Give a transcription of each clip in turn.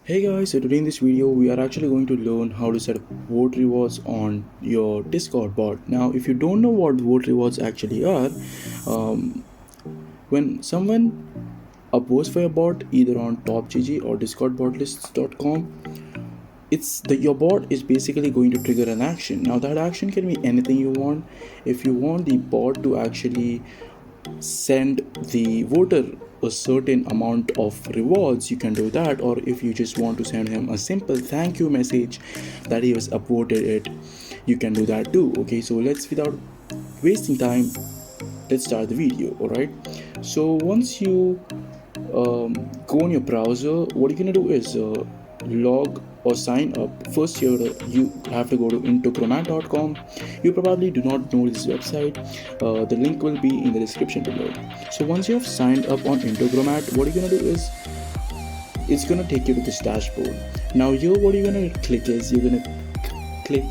Hey guys, so today in this video we are actually going to learn how to set up vote rewards on your Discord bot. Now if you don't know what vote rewards actually are, um, when someone upvotes for your bot either on TopGG or discordbotlists.com, it's the your bot is basically going to trigger an action. Now that action can be anything you want. If you want the bot to actually send the voter a certain amount of rewards, you can do that. Or if you just want to send him a simple thank you message that he was upvoted it, you can do that too. Okay, so let's, without wasting time, let's start the video. All right, so once you go on your browser, what you're gonna do is log or sign up. First, you have to go to intocomhad.com. You probably do not know this website. The link will be in the description below. So once you have signed up on Intocomhad, what you're gonna do is it's gonna take you to this dashboard. Now here, what you're gonna click is you're gonna click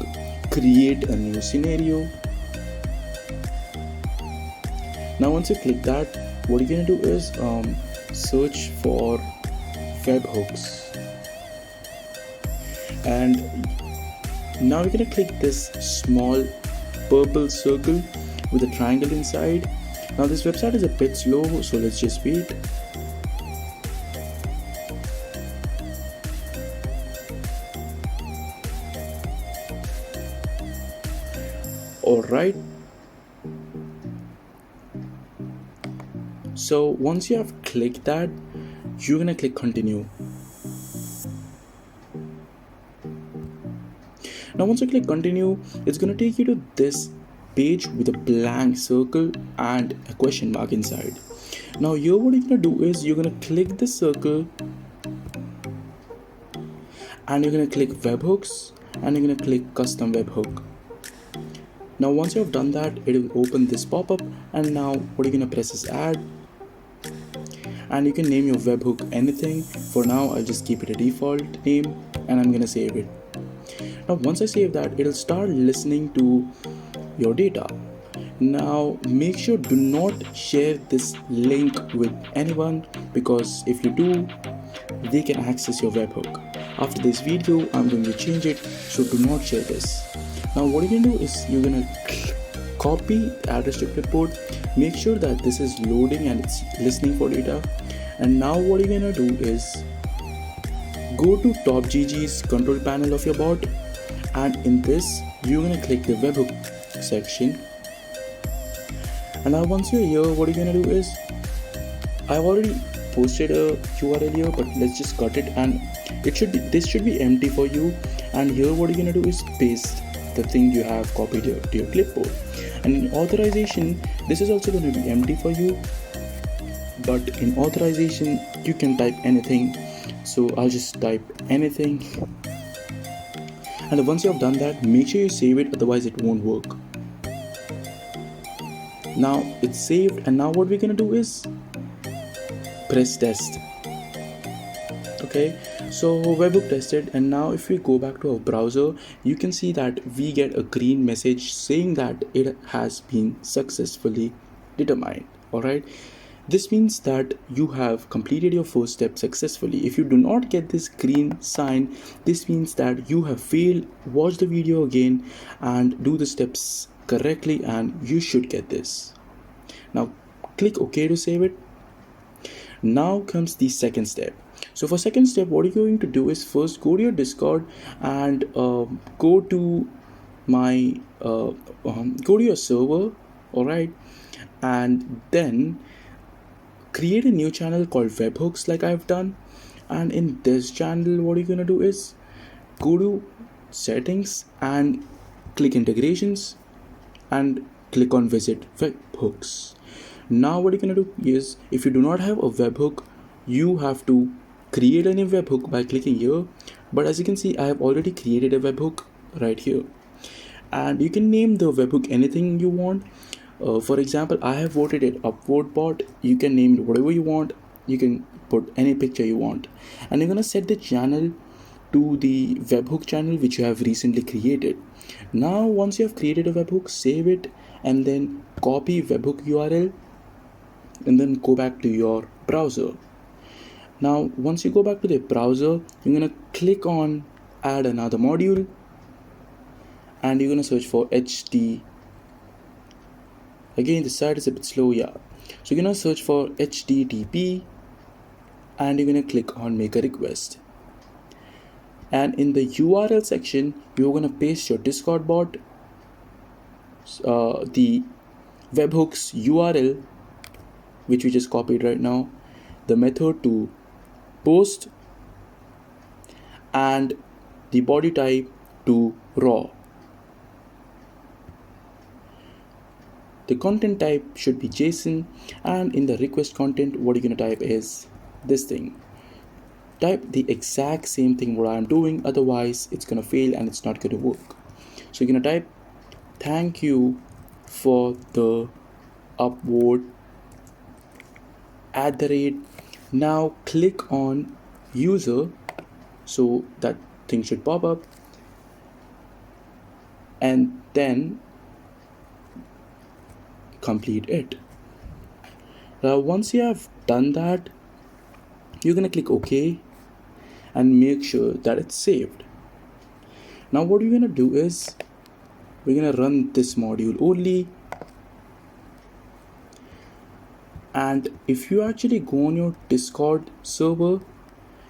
create a new scenario. Now once you click that, what you're gonna do is search for webhooks, and now you're gonna click this small purple circle with a triangle inside. Now this website is a bit slow, so let's just wait. Alright, so once you have clicked that, you're gonna click continue. Now once you click continue, it's gonna take you to this page with a blank circle and a question mark inside. Now here, what you're gonna do is you're gonna click the circle and you're gonna click webhooks and you're gonna click custom webhook. Now once you have done that, it will open this pop-up, and now what you're gonna press is add, and you can name your webhook anything. For now, I'll just keep it a default name and I'm gonna save it. Now once I save that, it'll start listening to your data. Now make sure do not share this link with anyone, because if you do, they can access your webhook. After this video, I'm going to change it, so do not share this. Now what you're gonna do is you're gonna copy the address to clipboard. Make sure that this is loading and it's listening for data. And now what you're gonna do is go to TopGG's control panel of your bot, and in this you're gonna click the webhook section. And now once you're here, what you're gonna do is, I've already posted a URL here, but let's just cut it, and this should be empty for you. And here what you're gonna do is paste the thing you have copied to your clipboard. And in authorization, this is also going to be empty for you, but in authorization you can type anything, so I'll just type anything. And once you have done that, make sure you save it, otherwise it won't work. Now it's saved, and now what we're gonna do is press test. Okay, so webhook tested, and now if we go back to our browser, you can see that we get a green message saying that it has been successfully determined. Alright, this means that you have completed your first step successfully. If you do not get this green sign, this means that you have failed. Watch the video again and do the steps correctly, and you should get this. Now click OK to save it. Now comes the second step. So for second step, what you're going to do is first go to your Discord and go to your server. Alright, and then create a new channel called webhooks, like I've done. And in this channel, what you're gonna do is go to settings and click integrations and click on visit webhooks. Now what you're gonna do is, if you do not have a webhook, you have to create a new webhook by clicking here. But as you can see, I have already created a webhook right here, and you can name the webhook anything you want. For example, I have voted it upvote bot. You can name it whatever you want. You can put any picture you want, and you're gonna set the channel to the webhook channel which you have recently created. Now once you have created a webhook, save it and then copy webhook URL and then go back to your browser. Now once you go back to the browser, you're gonna click on add another module, and you're gonna search for HD. Again, the site is a bit slow, yeah. So you're gonna search for HTTP, and you're gonna click on make a request. And in the URL section, you're gonna paste your Discord bot, the webhooks URL, which we just copied right now, the method to post, and the body type to raw. The content type should be JSON, and in the request content, what you're gonna type is this thing. Type the exact same thing what I'm doing, otherwise it's gonna fail and it's not gonna work. So you're gonna type thank you for the upvote @ now click on user, so that thing should pop up, and then complete it. Now once you have done that, you're gonna click OK and make sure that it's saved. Now what we're gonna do is we're gonna run this module only, and if you actually go on your Discord server,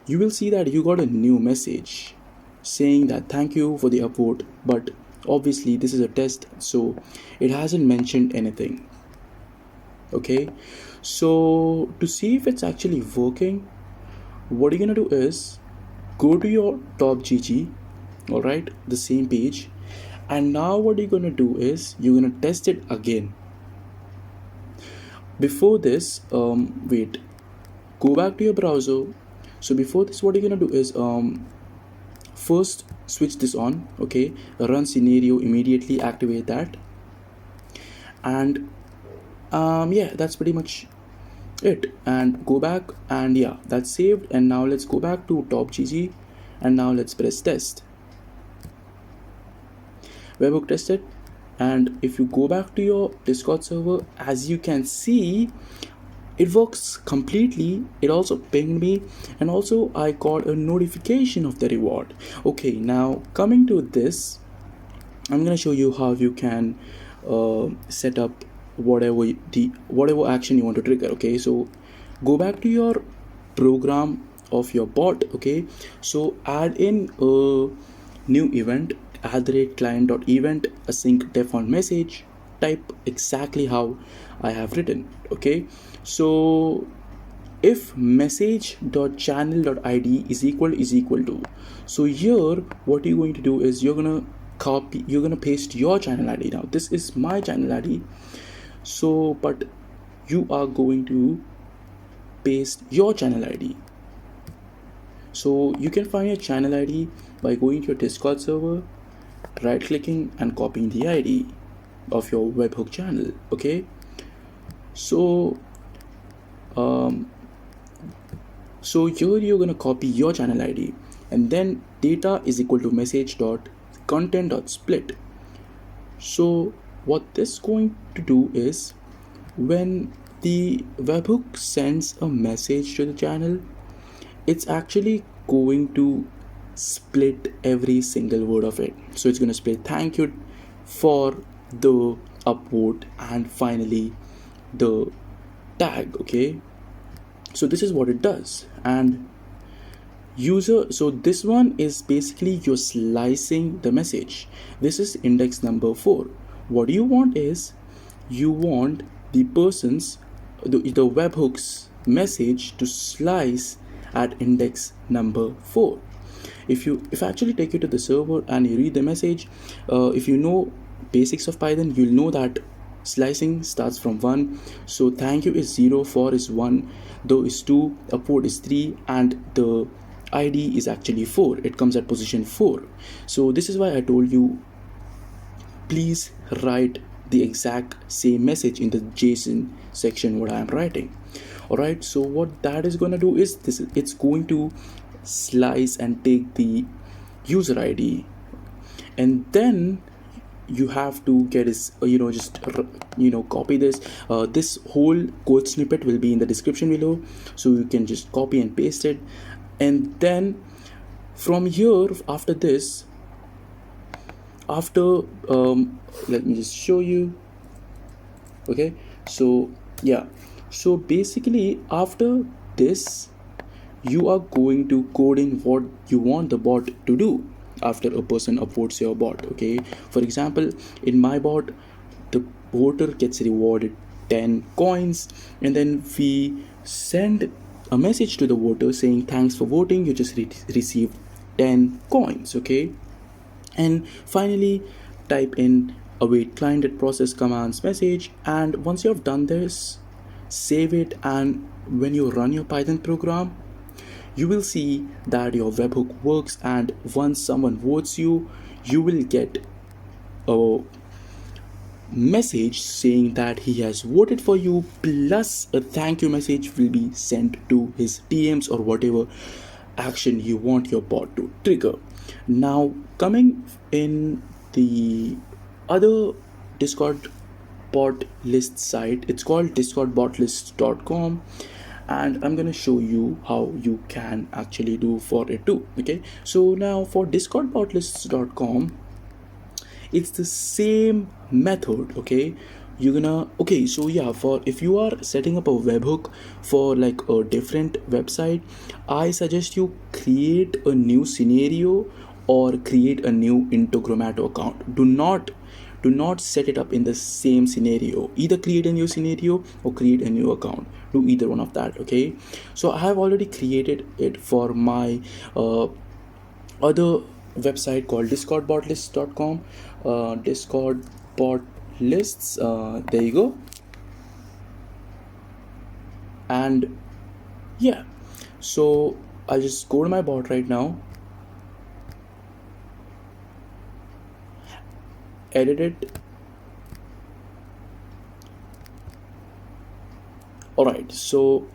you will see that you got a new message saying that thank you for the upvote, but obviously this is a test, so it hasn't mentioned anything. Okay, so to see if it's actually working, what you're gonna do is go to your TopGG, all right, the same page, and now what you're gonna do is you're gonna test it again. Before this, wait, go back to your browser. So before this, what you're gonna do is first switch this on, okay, run scenario immediately, activate that, and yeah, that's pretty much it. And go back, and yeah, that's saved. And now let's go back to TopGG, and now let's press test. Webhook tested. And if you go back to your Discord server, as you can see, it works completely. It also pinged me, and also I got a notification of the reward. Okay, now coming to this, I'm gonna show you how you can set up whatever action you want to trigger. Okay, so go back to your program of your bot. Okay, so add in a new event @client.event async def on message, type exactly how I have written. Okay, so if message.channel.id is equal to, so here what you're going to do is you're gonna paste your channel ID. Now this is my channel ID, so but you are going to paste your channel ID. So you can find your channel ID by going to your Discord server, right clicking and copying the ID of your webhook channel. Okay, so so here you're gonna copy your channel ID, and then data is equal to message.content.split. so what this is going to do is when the webhook sends a message to the channel, it's actually going to split every single word of it. So it's going to split thank you for the upvote and finally the tag. Okay, so this is what it does. And user, so this one is basically you're slicing the message. This is index number 4. What you want is you want the person's the webhook's message to slice at index number 4. If I actually take you to the server and you read the message, if you know basics of Python, you'll know that slicing starts from 1. So thank you is 0, for is 1, though is 2, upvote is 3, and the ID is actually 4. It comes at position 4. So this is why I told you please write the exact same message in the JSON section what I am writing. Alright, so what that is going to do is it's going to slice and take the user ID, and then you have to get is just copy this. This whole code snippet will be in the description below, so you can just copy and paste it. And then from here, after this, after let me just show you. Okay, so yeah, so basically after this, you are going to code in what you want the bot to do after a person upvotes your bot. Okay, for example, in my bot, the voter gets rewarded 10 coins, and then we send a message to the voter saying thanks for voting, you just received 10 coins. Okay, and finally type in await client process commands message, and once you have done this, save it, and when you run your Python program, you will see that your webhook works, and once someone votes you, you will get a message saying that he has voted for you, plus a thank you message will be sent to his TMs or whatever action you want your bot to trigger. Now, coming in the other Discord bot list site, it's called discordbotlist.com, and I'm gonna show you how you can actually do for it too. Okay, so now for discordbotlists.com, it's the same method. Okay, you're gonna so yeah, for if you are setting up a webhook for like a different website, I suggest you create a new scenario or create a new Intogrammato account. Do not set it up in the same scenario. Either create a new scenario or create a new account. Do either one of that. Okay, so I have already created it for my other website called discordbotlist.com. Discordbotlists, there you go. And yeah, so I'll just go to my bot right now, edit it. All right, so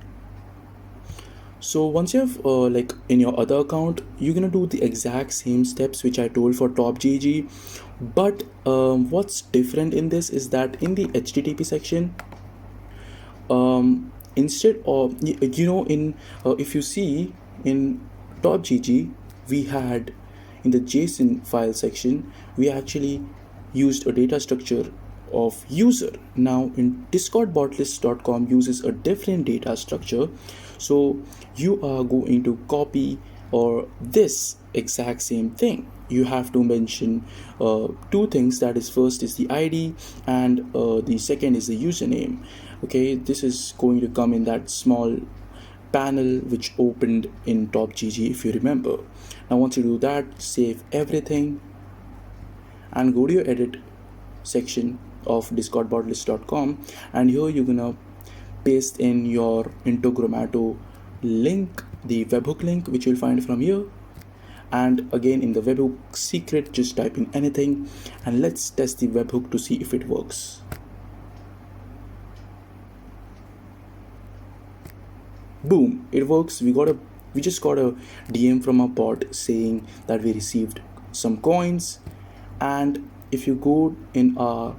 once you have like in your other account, you're gonna do the exact same steps which I told for TopGG, but what's different in this is that in the HTTP section, instead of in if you see in TopGG, we had in the JSON file section, we actually used a data structure of user. Now in discordbotlist.com uses a different data structure, so you are going to copy or this exact same thing. You have to mention two things, that is, first is the ID and the second is the username. Okay, this is going to come in that small panel which opened in TopGG, if you remember. Now once you do that, save everything and go to your edit section of discordbotlist.com, and here you're gonna paste in your Intogrammato link, the webhook link, which you'll find from here. And again, in the webhook secret, just type in anything, and let's test the webhook to see if it works. Boom, it works. We just got a DM from our bot saying that we received some coins. And if you go in our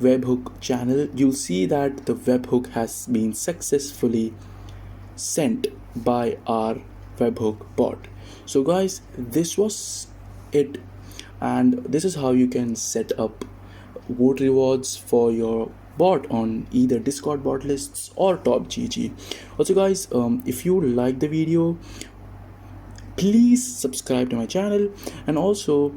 webhook channel, you'll see that the webhook has been successfully sent by our webhook bot. So guys, this was it, and this is how you can set up vote rewards for your bot on either Discord bot lists or TopGG. Also guys, if you like the video, please subscribe to my channel, and also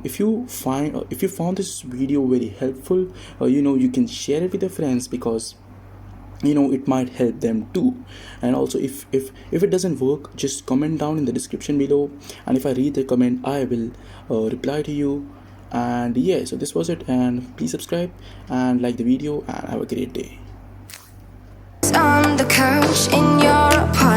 if you found this video very helpful, you can share it with your friends, because it might help them too. And also if it doesn't work, just comment down in the description below, and if I read the comment, I will reply to you. And yeah, so this was it, and please subscribe and like the video, and have a great day. On the couch in your apartment.